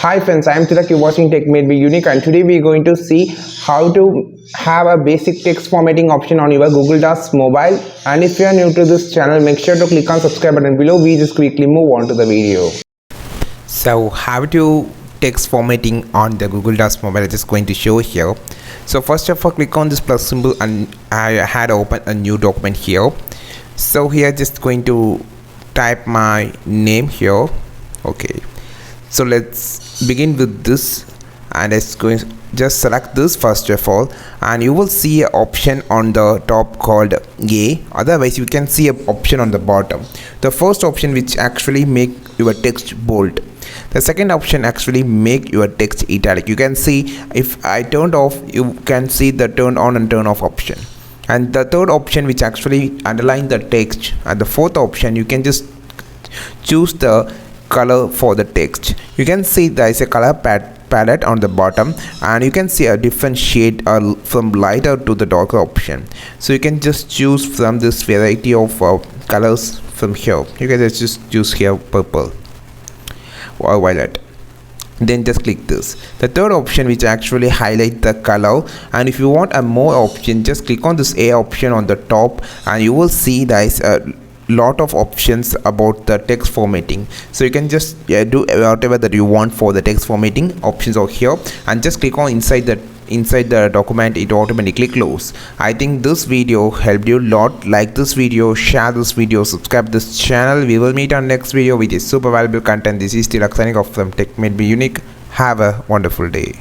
Hi friends, I am Tilak, you're watching Tech Made Me Unique, and today we are going to see how to have a basic text formatting option on your Google Docs mobile. And if you are new to this channel, make sure to click on subscribe button below. We just quickly move on to the video. So how to text formatting on the Google Docs mobile, I'm just going to show here. So first of all, click on this plus symbol and I had open a new document here. So here just going to type my name here. Okay, so let's begin with this, and it's going just select this first of all, and you will see an option on the top called A. Otherwise you can see an option on the bottom. The first option which actually make your text bold, the second option actually make your text italic. You can see if I turned off, you can see the turn on and turn off option, and the third option which actually underline the text, and the fourth option you can just choose the color for the text. You can see there is a color palette on the bottom, and you can see a different shade from lighter to the darker option. So you can just choose from this variety of colors from here. You can just choose here purple or violet, then just click this. The third option which actually highlight the color, and if you want a more option, just click on this A option on the top, and you will see there is a lot of options about the text formatting. So you can just do whatever that you want for the text formatting options over here, and just click on inside the document, it automatically close. I think this video helped you a lot. Like this video, share this video, subscribe this channel. We will meet on next video with super valuable content. This is Tilak signing off from Tech Made Me Unique. Have a wonderful day.